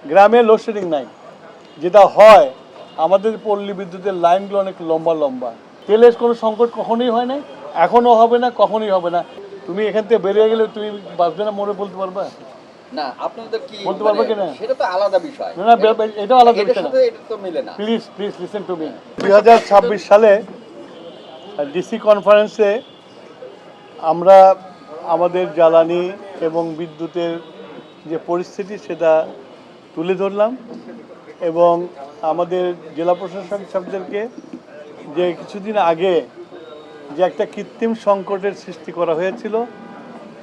গ্রামে লোডশেডিং নাই, যেটা হয় আমাদের পল্লী বিদ্যুতের লাইনগুলো অনেক লম্বা লম্বা। তেলের কোনো সংকট কখনোই হয় নাই, এখনও হবে না, কখনোই হবে না। তুমি এখান থেকে বেরিয়ে গেলে তুমি বাঁচবে না মরে বলতে পারবা না, আপনাদের কি বলতে পারবে কিনা? সেটা তো আলাদা বিষয়। না না, এটাও আলাদা এটার বিষয় না। সাথে এটা তো মিলে না। Please please listen to me. 2026 সালে ডিসি কনফারেন্সে আমরা আমাদের জ্বালানি এবং বিদ্যুতের যে পরিস্থিতি সেটা তুলে ধরলাম এবং আমাদের জেলা প্রশাসক সাহেবদেরকে যে কিছুদিন আগে যে একটা কৃত্রিম সংকটের সৃষ্টি করা হয়েছিল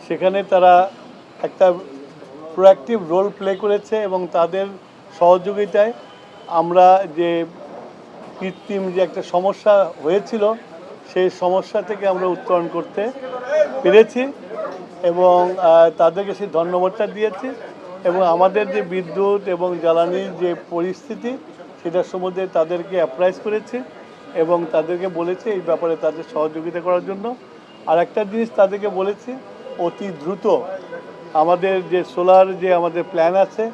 সেখানে তারা একটা প্রোঅ্যাক্টিভ রোল প্লে করেছে এবং তাদের সহযোগিতায় আমরা যে কৃত্রিম যে একটা সমস্যা হয়েছিল সেই সমস্যা থেকে আমরা উত্তরণ করতে পেরেছি এবং তাদেরকে সেই ধন্যবাদটা দিয়েছি এবং আমাদের যে বিদ্যুৎ এবং জ্বালানির যে পরিস্থিতি সেটার সম্বন্ধে তাদেরকে অ্যাপ্রাইজ করেছি এবং তাদেরকে বলেছি এই ব্যাপারে তাদের সহযোগিতা করার জন্য। আর একটা জিনিস তাদেরকে বলেছি, অতি দ্রুত আমাদের যে সোলার যে আমাদের প্ল্যান আছে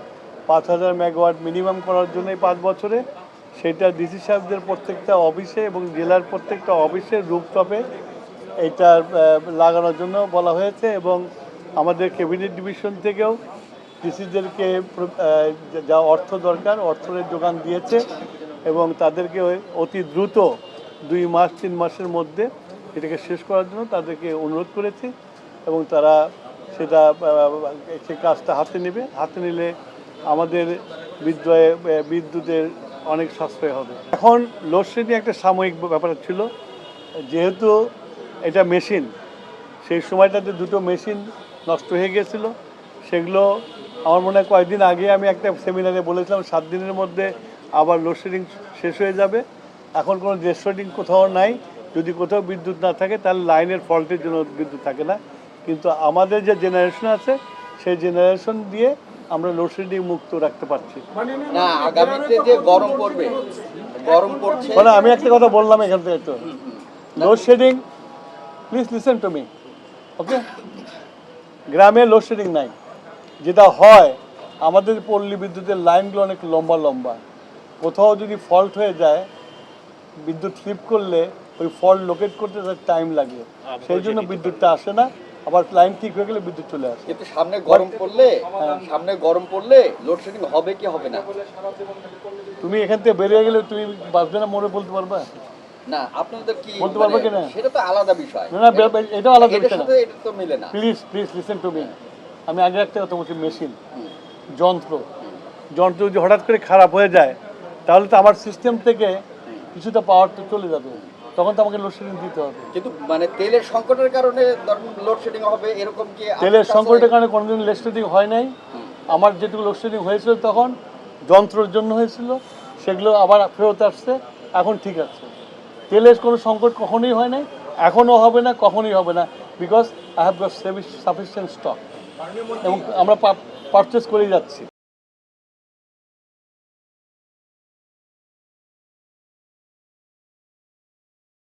5000 মেগাওয়াট মিনিমাম করার জন্য এই 5 বছরে, সেটা ডিসি সাহেবদের প্রত্যেকটা অফিসে এবং জেলার প্রত্যেকটা অফিসের রুফটপে এইটা লাগানোর জন্য বলা হয়েছে এবং আমাদের ক্যাবিনেট ডিভিশন থেকেও ডিসিদেরকে যা অর্থ দরকার অর্থের যোগান দিয়েছে এবং তাদেরকে অতি দ্রুত 2 মাস 3 মাসের মধ্যে এটাকে শেষ করার জন্য তাদেরকে অনুরোধ করেছি এবং তারা সেটা সেই কাজটা হাতে নিলে আমাদের বিদ্যুতের অনেক সাশ্রয় হবে। এখন লোডশেডিং একটা সাময়িক ব্যাপার ছিল, যেহেতু এটা মেশিন, সেই সময়টাতে 2টো মেশিন নষ্ট হয়ে গিয়েছিল। সেগুলো আমার মনে হয় কয়েকদিন আগে আমি একটা সেমিনারে বলেছিলাম 7 দিনের মধ্যে আবার লোডশেডিং শেষ হয়ে যাবে। এখন কোনো লোডশেডিং কোথাও নাই, যদি কোথাও বিদ্যুৎ না থাকে তাহলে লাইনের ফল্টের জন্য বিদ্যুৎ থাকে না, কিন্তু আমাদের যে জেনারেশন আছে সেই জেনারেশন দিয়ে আমরা লোডশেডিং মুক্ত রাখতে পারছি না। আগামীতে যে গরম পড়বে, গরম পড়ছে মানে আমি একটা কথা বললাম এখান থেকে, তো load shedding, please listen to me, okay? গ্রামে লোডশেডিং নাই, যেটা হয় আমাদের পল্লী বিদ্যুতের লাইনগুলো অনেক লম্বা লম্বা। কোথাও যদি ফল্ট হয়ে যায়, বিদ্যুৎ স্লিপ করলে ওই ফল্ট লোকেট করতে তার টাইম লাগে, সেই জন্য বিদ্যুৎটা আসে না। আবার লাইন ঠিক হয়ে গেলে বিদ্যুৎ চলে আসে। কিন্তু সামনে গরম পড়লে লোডশেডিং হবে কি হবে না? তুমি এখান থেকে বেরিয়ে গেলে তুমি বাঁচবে না মরে বলতে পারবা? না, আপনাদের কি বলতে পারবে কিনা? সেটা তো আলাদা বিষয়। না না, এটাও আলাদা এটার বিষয় না। সাথে এটা তো মিলে না। Please please listen to me. আমি আগে একটা কথা বলছি, মেশিন যন্ত্র যদি হঠাৎ করে খারাপ হয়ে যায় তাহলে তো আমার সিস্টেম থেকে কিছুটা পাওয়ার তো চলে যাবে, তখন তো আমাকে লোডশেডিং দিতে হবে। কিন্তু মানে তেলের সংকটের কারণে লোডশেডিং হবে এরকম কি? তেলের সংকটের কারণে কোনোদিন লোডশেডিং হয় নাই। আমার যেটুকু লোডশেডিং হয়েছিল তখন যন্ত্রের জন্য হয়েছিল, সেগুলো আবার ফেরত আসছে, এখন ঠিক আছে। তেলের কোনো সংকট কখনোই হয় নাই, এখনও হবে না, কখনোই হবে না, because I have got sufficient stock এবং আমরা পারচেস করেই যাচ্ছি।